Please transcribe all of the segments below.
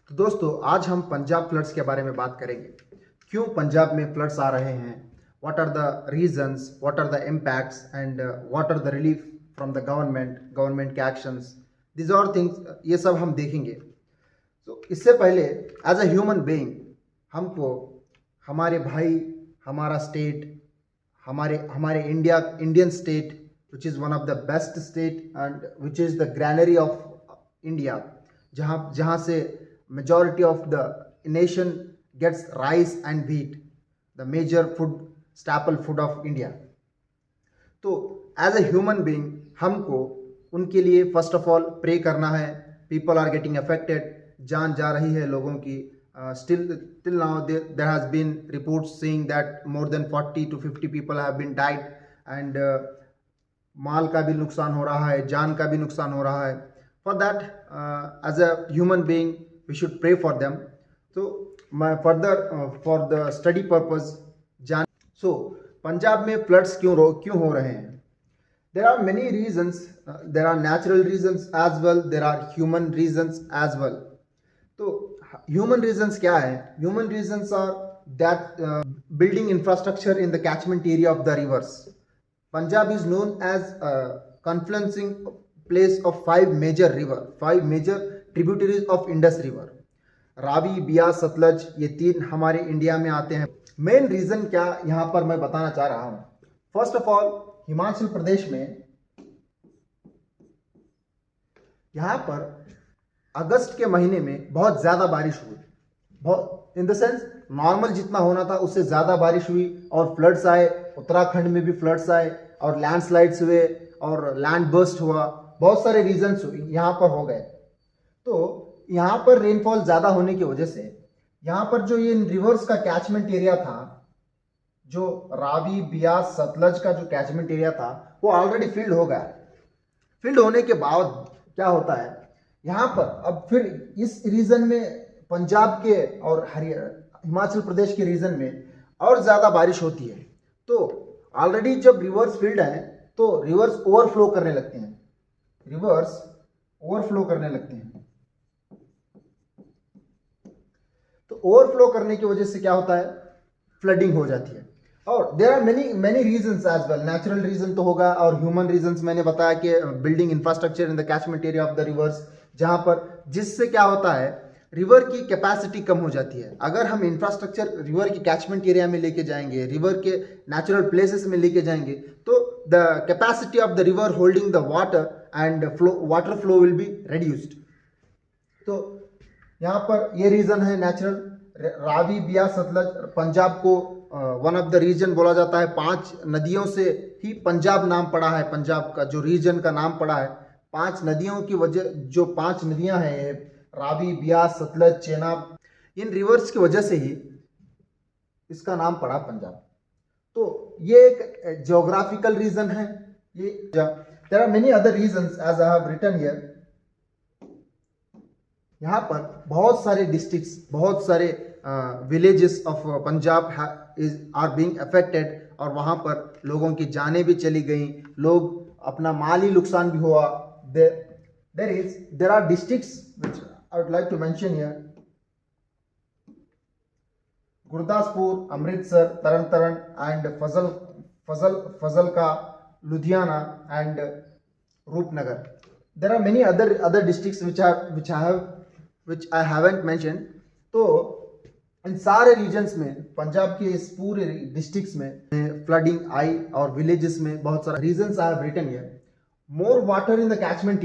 तो दोस्तों आज हम पंजाब फ्लड्स के बारे में बात करेंगे। क्यों पंजाब में फ्लड्स आ रहे हैं, what are the reasons, what are the impacts and what are the relief from the government के एक्शंस, दिस आर थिंग्स, ये सब हम देखेंगे। तो इससे पहले एज अ ह्यूमन बीइंग हमको हमारे भाई, हमारा स्टेट, हमारे हमारे Indian state which is one of the best state and which is the granary of India, जहाँ जहाँ से majority of the nation gets rice and wheat, the major food, staple food of India. तो as a human being हमको उनके लिए first of all pray करना है। People are getting affected, जान जा रही है लोगों की। Till now there has been reports saying that more than 40 to 50 people have been died and माल का भी नुकसान हो रहा है, जान का भी नुकसान हो रहा है। For that as a human being we should pray for them. So my further for the study purpose जान, so पंजाब में floods क्यों हो रहे हैं? There are many reasons. There are natural reasons as well, there are human reasons as well. तो human reasons क्या है? Human reasons are that building infrastructure in the catchment area of the rivers. Punjab is known as a confluencing place of five major tributaries of Indus river. Ravi, Beas, Sutlej, ये तीन हमारे India में आते हैं। Main reason क्या यहाँ पर मैं बताना चाह रहा हूँ। First of all Himachal Pradesh में यहाँ पर अगस्त के महीने में बहुत ज़्यादा बारिश हुई, बहुत इन द सेंस नॉर्मल जितना होना था उससे ज़्यादा बारिश हुई और फ्लड्स आए। उत्तराखंड में भी फ्लड्स आए और लैंडस्लाइड्स हुए और लैंड बर्स्ट हुआ, बहुत सारे रीजन्स यहाँ पर हो गए। तो यहाँ पर रेनफॉल ज़्यादा होने की वजह से यहाँ पर जो ये रिवर्स का कैचमेंट एरिया था, जो रावी, बियास, सतलज का जो कैचमेंट एरिया था वो ऑलरेडी फिल्ड हो गया। फिल्ड होने के बाद क्या होता है, यहाँ पर अब फिर इस रीजन में पंजाब के और हिमाचल प्रदेश के रीजन में और ज़्यादा बारिश होती है। तो ऑलरेडी जब रिवर्स फिल्ड है तो रिवर्स ओवरफ्लो करने लगते हैं, तो ओवरफ्लो करने की वजह से क्या होता है, फ्लडिंग हो जाती है। और there are many reasons as well. Natural reason तो होगा और ह्यूमन रीजंस मैंने बताया कि building infrastructure in the catchment area of the rivers, जहां पर जिससे क्या होता है, रिवर की कैपेसिटी कम हो जाती है। अगर हम इंफ्रास्ट्रक्चर रिवर की कैचमेंट एरिया में लेके जाएंगे, रिवर के नेचुरल प्लेसेस में लेके जाएंगे, तो the capacity of the river holding the water and water flow will be reduced. तो यहाँ पर ये रीजन है नेचुरल। रावी, बियास, सतलज, पंजाब को वन ऑफ द रीजन बोला जाता है। 5 नदियों से ही पंजाब नाम पड़ा है, पंजाब का जो रीजन का नाम पड़ा है 5 नदियों की वजह, जो 5 नदियां हैं रावी, बियास, सतलज, चेनाब, इन रिवर्स की वजह से ही इसका नाम पड़ा पंजाब। तो ये एक ज्योग्राफिकल रीजन है। ये there are many other reasons as I have written here. यहाँ पर बहुत सारे डिस्ट्रिक्ट्स, बहुत सारे villages of Punjab are being affected और वहाँ पर लोगों की जानें भी चली गई, लोग अपना माली नुकसान भी हुआ। There are districts which I would like to mention here: Gurdaspur, Amritsar, Tarn Taran and Fazilka, Ludhiana and Rupnagar. There are many other districts which I haven't mentioned. तो इन सारे रीजन्स में, पंजाब के इस पूरे डिस्ट्रिक्ट्स में फ्लडिंग आई और विलेजेस में बहुत सारा reasons I have written here. More water in the catchment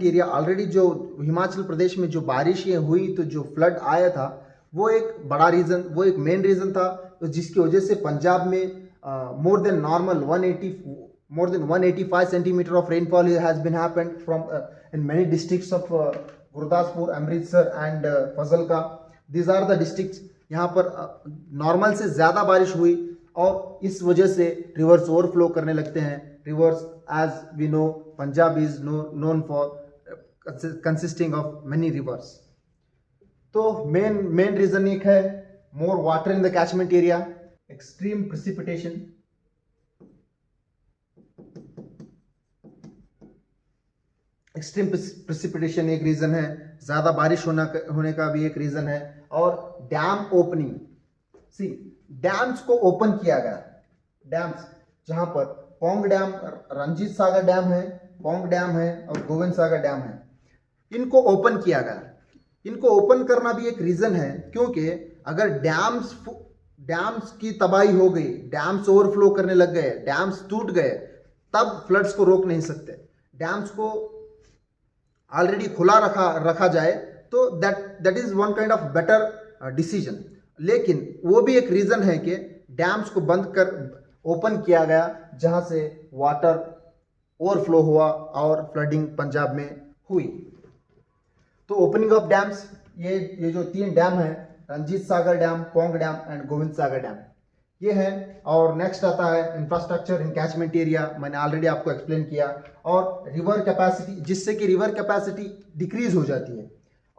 area, already जो हिमाचल प्रदेश में जो बारिशें हुई तो जो फ्लड आया था वो एक बड़ा रीजन, वो एक मेन रीजन था, तो जिसकी वजह से पंजाब में more than normal 185 centimeter of rainfall has been happened from in many districts of Gurdaspur, Amritsar and Fazalka. These are the districts यहाँ पर नॉर्मल से ज़्यादा बारिश हुई और इस वजह से रिवर्स ओवरफ्लो करने लगते हैं। Rivers as we know, Punjab is known for consisting of many rivers. तो मेन रीजन एक है more water in the catchment area, extreme precipitation. Extreme precipitation एक रीजन है। ज़्यादा बारिश होने का भी एक रीज़न है। और डैम ओपनिंग, सी डैम्स को ओपन किया गया, डैम्स जहाँ पर पोंग डैम, रंजीत सागर डैम है, पोंग डैम है और गोविंद सागर डैम है, इनको ओपन किया गया। इनको ओपन करना भी एक रीज़न है, क्योंकि अगर डैम्स की तबाही हो गई, डैम्स ओवरफ्लो करने लग गए, डैम्स टूट गए, तब फ्लड्स को रोक नहीं सकते। डैम्स को ऑलरेडी खुला रखा जाए तो that is one kind of better decision. लेकिन वो भी एक रीज़न है कि डैम्स को बंद कर ओपन किया गया, जहां से वाटर ओवरफ्लो हुआ और फ्लडिंग पंजाब में हुई। तो ओपनिंग ऑफ डैम्स, ये जो 3 डैम है, Ranjit Sagar dam, Pong dam and Gobind Sagar dam, ये है। और नेक्स्ट आता है इंफ्रास्ट्रक्चर इन कैचमेंट एरिया, मैंने ऑलरेडी आपको एक्सप्लेन किया। और रिवर कैपेसिटी, जिससे कि रिवर कैपेसिटी डिक्रीज हो जाती है।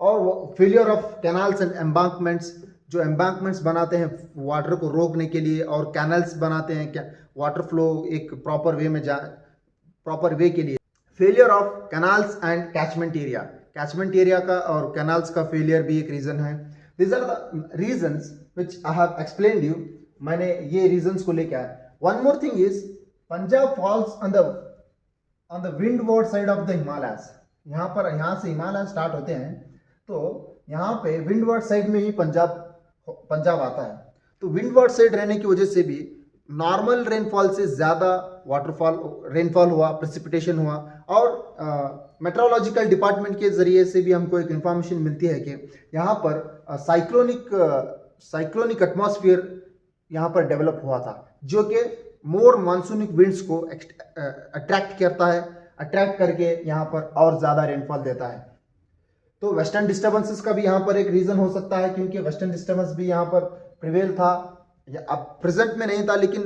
और फेलियर ऑफ कैनाल्स एंड एम्बांकमेंट्स, जो एम्बांकमेंट्स बनाते हैं वाटर को रोकने के लिए, और कैनल्स बनाते हैं क्या वाटर फ्लो एक प्रॉपर वे के लिए। Failure of canals and catchment area का और कैनाल्स का फेलियर भी एक रीजन है। These are the reasons which I have explained you. मैंने ये रीजंस को लेकर आया। One more thing is, Punjab falls on the windward side of the Himalayas. यहाँ से हिमालय स्टार्ट होते हैं, तो यहाँ पे विंडवर्ड साइड में ही पंजाब आता है। तो विंडवर्ड साइड रहने की वजह से भी नॉर्मल रेनफॉल से ज़्यादा रेनफॉल हुआ, प्रेसिपिटेशन हुआ। और मेट्रोलॉजिकल डिपार्टमेंट के जरिए से भी हमको एक इंफॉर्मेशन मिलती है कि यहाँ पर साइक्लोनिक एटमॉस्फेयर यहाँ पर डेवलप हुआ था, जो कि मोर मानसूनिक विंड्स को अट्रैक्ट करता है, अट्रैक्ट करके यहाँ पर और ज़्यादा रेनफॉल देता है। तो वेस्टर्न डिस्टर्बेंसेस का भी यहाँ पर एक रीज़न हो सकता है, क्योंकि वेस्टर्न डिस्टर्बेंस भी यहाँ पर प्रिवेल था, या अब प्रेजेंट में नहीं था लेकिन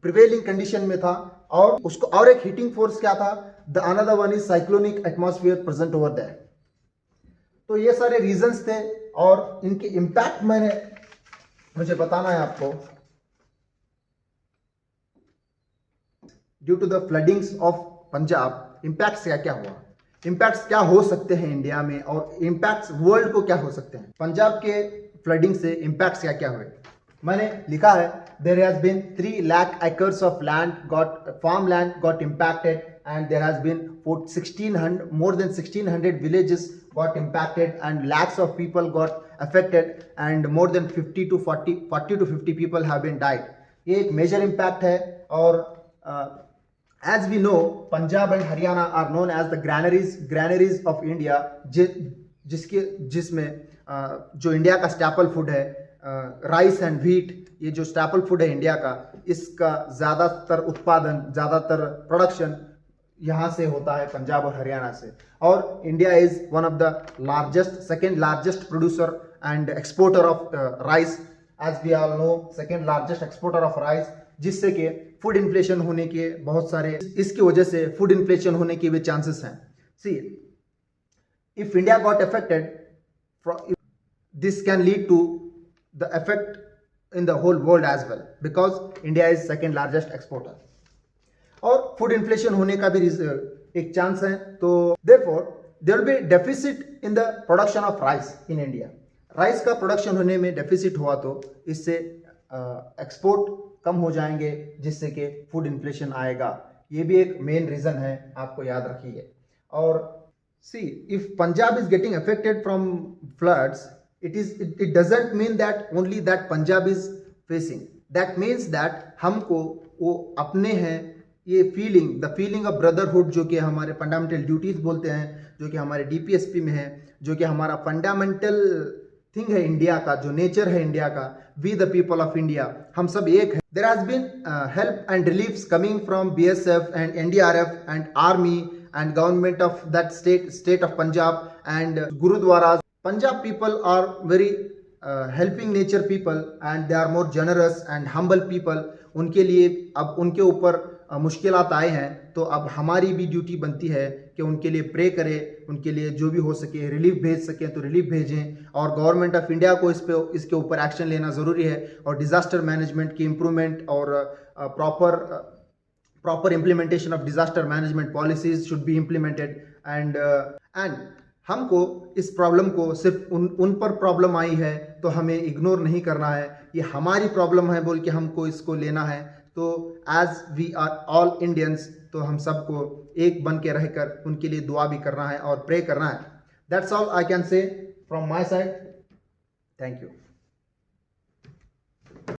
प्रिवेलिंग कंडीशन में था। और उसको और एक हीटिंग फोर्स क्या था, the another one is cyclonic atmosphere present over there. तो ये सारे रीजंस थे, और इनके इम्पैक्ट मुझे बताना है आपको। Due to the floodings of Punjab, impacts क्या हुआ, इम्पैक्ट्स क्या हो सकते हैं इंडिया में, और इम्पैक्ट्स वर्ल्ड को क्या हो सकते हैं। पंजाब के फ्लडिंग से इम्पैक्ट्स क्या हुए, मैंने लिखा है, there has been 3 lakh acres of farmland got impacted, and there has been more than 1600 villages got impacted, and lakhs of people got affected, and more than 40 to 50 people have been died. ये एक major impact है। और as we know, Punjab and Haryana are known as the granaries of India, जिसमें जो India का staple food है, rice and wheat, ये जो स्टैपल फूड है इंडिया का, इसका ज़्यादातर उत्पादन, ज़्यादातर प्रोडक्शन यहाँ से होता है, पंजाब और हरियाणा से। और India is one of the second largest producer and exporter of rice, as we all know, second largest exporter of rice, जिससे कि फूड इन्फ्लेशन होने के बहुत सारे, इसकी वजह से फूड इन्फ्लेशन होने के भी चांसेस हैं। See, if India got affected, this can lead to the effect in the whole world as well, because India is second largest exporter. और फूड इन्फ्लेशन होने का भी एक चांस है। तो therefore there will be deficit in the production of rice in India. Rice का production होने में डेफिसिट हुआ तो इससे एक्सपोर्ट कम हो जाएंगे, जिससे कि फूड इन्फ्लेशन आएगा। ये भी एक मेन रीजन है, आपको याद रखिए। और see, if Punjab is getting affected from floods, it doesn't mean that only that Punjab is facing. That means that हमको वो अपने हैं, ये द फीलिंग ऑफ ब्रदरहुड, जो कि हमारे फंडामेंटल ड्यूटीज बोलते हैं, जो कि हमारे DPSP में है, जो कि हमारा फंडामेंटल थिंग है इंडिया का, जो नेचर है इंडिया का, we the people of India, हम सब एक है। There has been help and reliefs coming from BSF and NDRF and army and government of that state of Punjab and Gurudwaras. Punjab people are very helping nature people, and they are more generous and humble people. उनके लिए अब उनके ऊपर मुश्किलात आए हैं, तो अब हमारी भी ड्यूटी बनती है कि उनके लिए प्रे करें, उनके लिए जो भी हो सके रिलीफ भेज सकें तो रिलीफ भेजें। और गवर्नमेंट ऑफ इंडिया को इसके ऊपर एक्शन लेना ज़रूरी है, और डिज़ास्टर मैनेजमेंट की इम्प्रूवमेंट और proper implementation of disaster management policies should be implemented, and हमको इस प्रॉब्लम को सिर्फ उन पर प्रॉब्लम आई है तो हमें इग्नोर नहीं करना है, ये हमारी प्रॉब्लम है बोल के हमको इसको लेना है। तो as we are all Indians, तो हम सबको एक बन के रहकर उनके लिए दुआ भी करना है और प्रे करना है। That's all I can say from my side. Thank you.